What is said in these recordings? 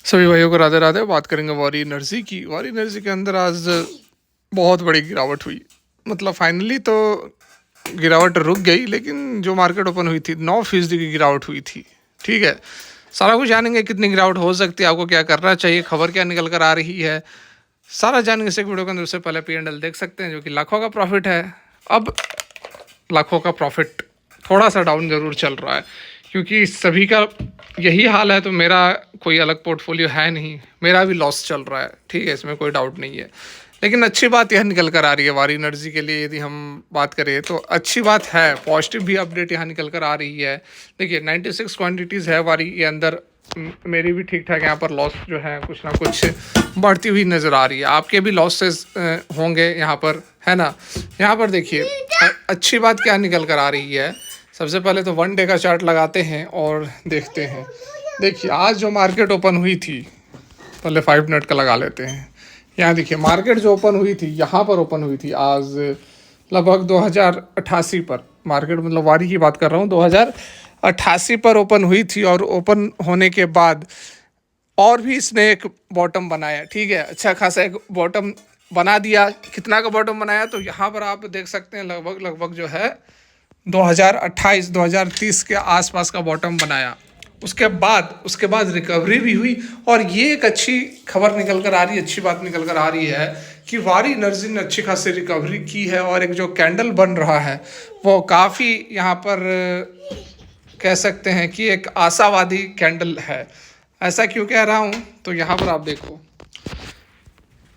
सभी भाइयों को राधे राधे। बात करेंगे वारी एनर्जी की। वारी एनर्जी के अंदर आज बहुत बड़ी गिरावट हुई। मतलब फाइनली तो गिरावट रुक गई, लेकिन जो मार्केट ओपन हुई थी 9% की गिरावट हुई थी। ठीक है, सारा कुछ जानेंगे कितनी गिरावट हो सकती है, आपको क्या करना चाहिए, खबर क्या निकल कर आ रही है, सारा जानेंगे इस एक वीडियो के अंदर। उससे पहले P&L देख सकते हैं जो कि लाखों का प्रॉफिट है। अब लाखों का प्रॉफिट थोड़ा सा डाउन जरूर चल रहा है, क्योंकि सभी का यही हाल है। तो मेरा कोई अलग पोर्टफोलियो है नहीं, मेरा भी लॉस चल रहा है। ठीक है, इसमें कोई डाउट नहीं है। लेकिन अच्छी बात यह निकल कर आ रही है वारी एनर्जी के लिए, यदि हम बात करें तो अच्छी बात है। पॉजिटिव भी अपडेट यहाँ निकल कर आ रही है। देखिए 96 क्वांटिटीज़ है वारी के अंदर। मेरी भी ठीक ठाक यहाँ पर लॉस जो है कुछ ना कुछ बढ़ती हुई नज़र आ रही है। आपके भी लॉसेस होंगे यहाँ पर, है ना। यहाँ पर देखिए अच्छी बात क्या निकल कर आ रही है। सबसे पहले तो 1 डे का चार्ट लगाते हैं और देखते हैं। देखिए आज जो मार्केट ओपन हुई थी, पहले 5 मिनट का लगा लेते हैं। यहाँ देखिए मार्केट जो ओपन हुई थी, यहाँ पर ओपन हुई थी आज लगभग 2088 पर। मार्केट मतलब वारी की बात कर रहा हूँ, 2088 पर ओपन हुई थी। और ओपन होने के बाद और भी इसने एक बॉटम बनाया। ठीक है, अच्छा खासा एक बॉटम बना दिया। कितना का बॉटम बनाया, तो यहाँ पर आप देख सकते हैं लगभग लगभग जो है 2028-2030 के आसपास का बॉटम बनाया। उसके बाद रिकवरी भी हुई। और ये एक अच्छी खबर निकल कर आ रही है, अच्छी बात निकल कर आ रही है कि वारी एनर्जी ने अच्छी खासी रिकवरी की है। और एक जो कैंडल बन रहा है वो काफ़ी यहाँ पर कह सकते हैं कि एक आशावादी कैंडल है। ऐसा क्यों कह रहा हूँ, तो यहाँ पर आप देखो,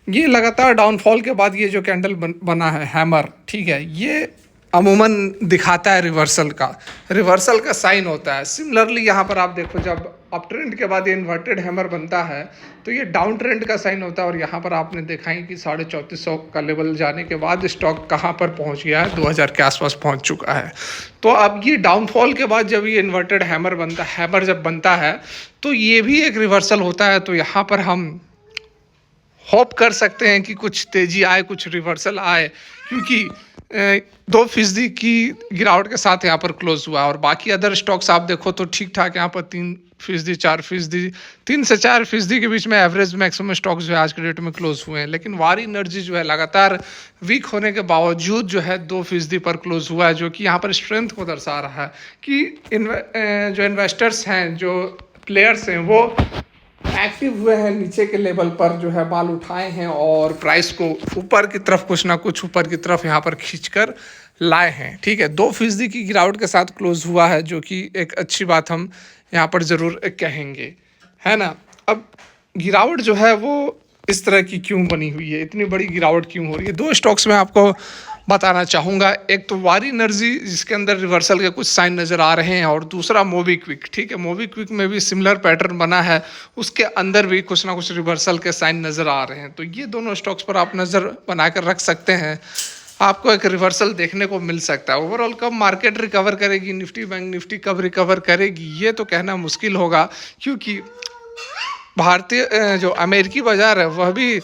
ये लगातार डाउनफॉल के बाद ये जो कैंडल बना है हैमर, ठीक है, ये अमूमन दिखाता है रिवर्सल का साइन होता है। सिमिलरली यहाँ पर आप देखो, जब अप ट्रेंड के बाद ये इन्वर्टेड हैमर बनता है तो ये डाउन ट्रेंड का साइन होता है। और यहाँ पर आपने देखा है कि 3450 का लेवल जाने के बाद स्टॉक कहाँ पर पहुँच गया है, 2000 के आसपास पहुँच चुका है। तो अब ये डाउनफॉल के बाद जब ये इन्वर्टेड हैमर जब बनता है तो ये भी एक रिवर्सल होता है। तो यहाँ पर हम होप कर सकते हैं कि कुछ तेज़ी आए, कुछ रिवर्सल आए, क्योंकि 2% की गिरावट के साथ यहाँ पर क्लोज हुआ। और बाकी अदर स्टॉक्स आप देखो तो ठीक ठाक यहाँ पर 3%, 4%, 3 से 4% के बीच में एवरेज मैक्सिमम स्टॉक्स जो है आज के डेट में क्लोज हुए हैं। लेकिन वारी एनर्जी जो है लगातार वीक होने के बावजूद जो है 2% पर क्लोज हुआ है, जो कि यहाँ पर स्ट्रेंथ को दर्शा रहा है कि जो इन्वेस्टर्स हैं, जो प्लेयर्स हैं, वो एक्टिव हुए हैं, नीचे के लेवल पर जो है माल उठाए हैं और प्राइस को ऊपर की तरफ कुछ ना कुछ ऊपर की तरफ यहाँ पर खींचकर लाए हैं। ठीक है, 2% की गिरावट के साथ क्लोज हुआ है, जो कि एक अच्छी बात हम यहाँ पर ज़रूर कहेंगे, है ना। अब गिरावट जो है वो इस तरह की क्यों बनी हुई है, इतनी बड़ी गिरावट क्यों हो रही है, 2 स्टॉक्स में आपको बताना चाहूँगा। एक तो वारी एनर्जी जिसके अंदर रिवर्सल के कुछ साइन नज़र आ रहे हैं, और दूसरा मोबीक्विक। ठीक है, मोबीक्विक में भी सिमिलर पैटर्न बना है, उसके अंदर भी कुछ ना कुछ रिवर्सल के साइन नज़र आ रहे हैं। तो ये दोनों स्टॉक्स पर आप नज़र बना कर रख सकते हैं, आपको एक रिवर्सल देखने को मिल सकता है। ओवरऑल कब मार्केट रिकवर करेगी, निफ्टी बैंक निफ्टी कब रिकवर करेगी, ये तो कहना मुश्किल होगा, क्योंकि भारतीय जो अमेरिकी बाज़ार है वह भी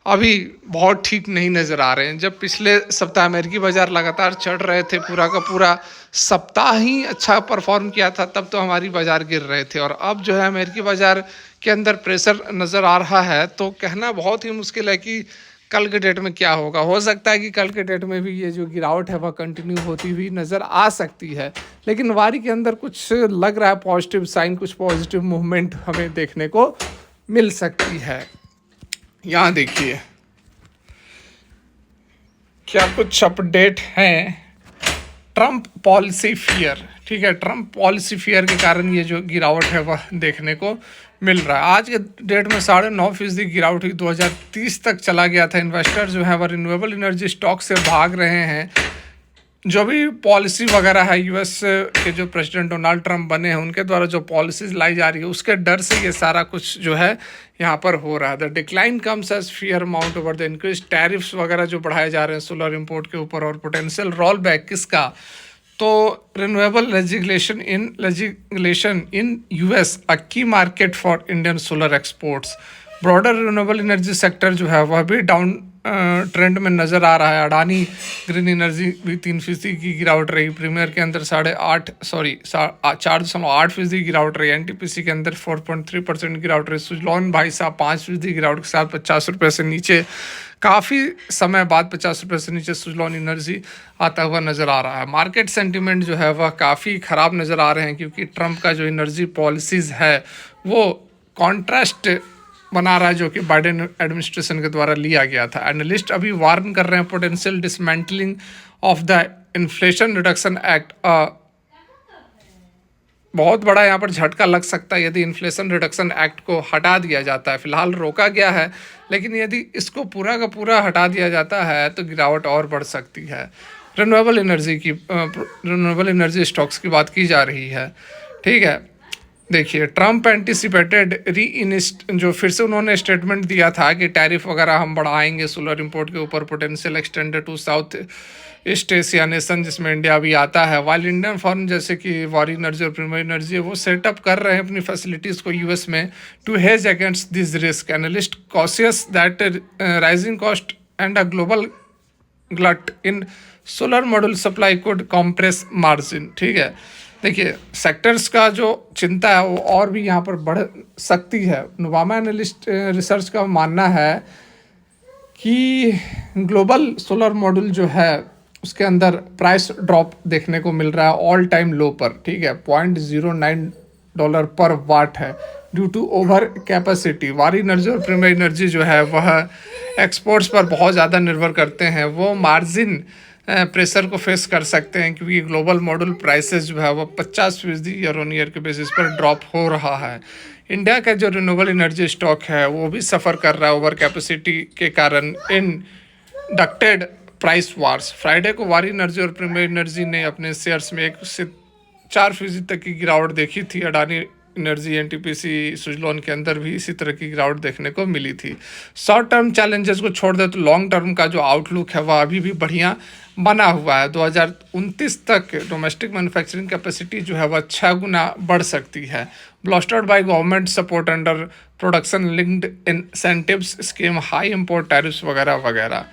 अभी बहुत ठीक नहीं नज़र आ रहे हैं। जब पिछले सप्ताह अमेरिकी बाज़ार लगातार चढ़ रहे थे, पूरा का पूरा सप्ताह ही अच्छा परफॉर्म किया था, तब तो हमारी बाज़ार गिर रहे थे। और अब जो है अमेरिकी बाज़ार के अंदर प्रेशर नज़र आ रहा है। तो कहना बहुत ही मुश्किल है कि कल के डेट में क्या होगा। हो सकता है कि कल के डेट में भी ये जो गिरावट है वह कंटिन्यू होती हुई नज़र आ सकती है। लेकिन वारी के अंदर कुछ लग रहा है पॉजिटिव साइन, कुछ पॉजिटिव मूवमेंट हमें देखने को मिल सकती है। यहाँ देखिए क्या कुछ अपडेट हैं। ट्रम्प पॉलिसी फियर, ठीक है, ट्रम्प पॉलिसी फियर के कारण ये जो गिरावट है वह देखने को मिल रहा है। आज के डेट में 9.5% गिरावट हुई, 2030 तक चला गया था। इन्वेस्टर जो है वह रिन्यूएबल एनर्जी स्टॉक से भाग रहे हैं। जो भी पॉलिसी वगैरह है, यूएस के जो प्रेसिडेंट डोनाल्ड ट्रंप बने हैं उनके द्वारा जो पॉलिसीज लाई जा रही है, उसके डर से ये सारा कुछ जो है यहाँ पर हो रहा है। The decline comes as fear mount over the increase tariffs वगैरह जो बढ़ाए जा रहे हैं सोलर इंपोर्ट के ऊपर, और पोटेंशियल रोल बैक किसका, तो रिन्यूएबल लेजिस्लेशन इन यूएस अ की market for Indian solar exports. Broader renewable energy sector जो है वह भी डाउन ट्रेंड में नज़र आ रहा है। अडानी ग्रीन एनर्जी भी 3% की गिरावट रही, प्रीमियर के अंदर 4.8% गिरावट रही, एनटीपीसी के अंदर 4.3% गिरावट रही, सुजलॉन भाई साहब 5% गिरावट के साथ 50 रुपये से नीचे, काफ़ी समय बाद 50 रुपये से नीचे सुजलॉन एनर्जी आता हुआ नज़र आ रहा है। मार्केट सेंटिमेंट जो है वह काफ़ी ख़राब नज़र आ रहे हैं, क्योंकि ट्रंप का जो एनर्जी पॉलिसीज़ है वो कॉन्ट्रास्ट बना रहा है जो कि बाइडेन एडमिनिस्ट्रेशन के द्वारा लिया गया था। एनालिस्ट अभी वार्न कर रहे हैं potential dismantling of the inflation reduction act, बहुत बड़ा यहाँ पर झटका लग सकता है यदि इन्फ्लेशन रिडक्शन एक्ट को हटा दिया जाता है। फिलहाल रोका गया है, लेकिन यदि इसको पूरा का पूरा हटा दिया जाता है तो गिरावट और बढ़ सकती है। रिन्यूएबल एनर्जी स्टॉक्स की बात की जा रही है, ठीक है। देखिए, ट्रंप एंटिसिपेटेड जो फिर से उन्होंने स्टेटमेंट दिया था कि टैरिफ वगैरह हम बढ़ाएंगे सोलर इंपोर्ट के ऊपर, potential extended to south east Asia nation जिसमें इंडिया भी आता है। वाइल इंडियन फर्म जैसे कि वारी एनर्जी और प्रीमियर एनर्जी वो सेटअप कर रहे हैं अपनी फैसिलिटीज़ को यूएस में to hedge against this risk. Analyst cautious that rising cost and a global glut in solar module supply could compress margin, ठीक है। देखिए, सेक्टर्स का जो चिंता है वो और भी यहाँ पर बढ़ सकती है। नुवामा एनालिस्ट रिसर्च का मानना है कि ग्लोबल सोलर मॉड्यूल जो है उसके अंदर प्राइस ड्रॉप देखने को मिल रहा है ऑल टाइम लो पर, ठीक है, $0.09 पर वाट है ड्यू टू ओवर कैपेसिटी। वारी एनर्जी और प्रीमियर एनर्जी जो है वह एक्सपोर्ट्स पर बहुत ज़्यादा निर्भर करते हैं, वो मार्जिन प्रेशर को फेस कर सकते हैं, क्योंकि ग्लोबल मॉड्यूल प्राइसेस जो है वो 50% ईयर ऑन ईयर के बेसिस पर ड्रॉप हो रहा है। इंडिया का जो रिन्यूएबल एनर्जी स्टॉक है वो भी सफ़र कर रहा है ओवर कैपेसिटी के कारण इंडक्टेड प्राइस वार्स। फ्राइडे को वारी एनर्जी और प्रीमियर एनर्जी ने अपने शेयर्स में 1 से 4% तक की गिरावट देखी थी। अडानी एनर्जी, एनटीपीसी, सुजलॉन के अंदर भी इसी तरह की गिरावट देखने को मिली थी। शॉर्ट टर्म चैलेंजेस को छोड़ दे तो लॉन्ग टर्म का जो आउटलुक है वह अभी भी बढ़िया बना हुआ है। 2029 तक डोमेस्टिक मैन्युफैक्चरिंग कैपेसिटी जो है वह 6 गुना बढ़ सकती है। Bolstered by government support under production linked incentives scheme, high import tariffs वगैरह वगैरह।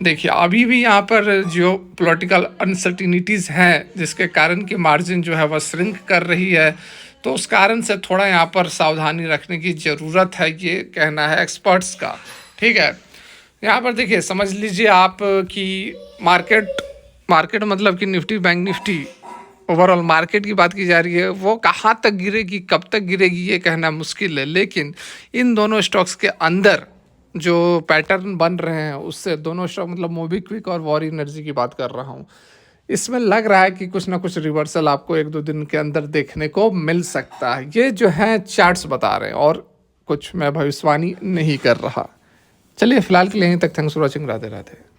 देखिए, अभी भी यहाँ पर जियो पॉलिटिकल अनसर्टिनिटीज़ हैं जिसके कारण कि मार्जिन जो है वह श्रिंक कर रही है, तो उस कारण से थोड़ा यहाँ पर सावधानी रखने की ज़रूरत है, ये कहना है एक्सपर्ट्स का, ठीक है। यहाँ पर देखिए, समझ लीजिए आप कि मार्केट मतलब कि Nifty, bank Nifty, overall market की बात की जा रही है, वो कहाँ तक गिरेगी, कब तक गिरेगी, ये कहना मुश्किल है। लेकिन इन दोनों स्टॉक्स के अंदर जो पैटर्न बन रहे हैं उससे दोनों स्टॉक मतलब मोबीक्विक और वारी एनर्जी की बात कर रहा हूँ, इसमें लग रहा है कि कुछ ना कुछ रिवर्सल आपको 1-2 दिन के अंदर देखने को मिल सकता है। ये जो है चार्ट्स बता रहे हैं और कुछ मैं भविष्यवाणी नहीं कर रहा। चलिए फिलहाल के लिए यहीं तक। Thanks for watching. Radhe Radhe.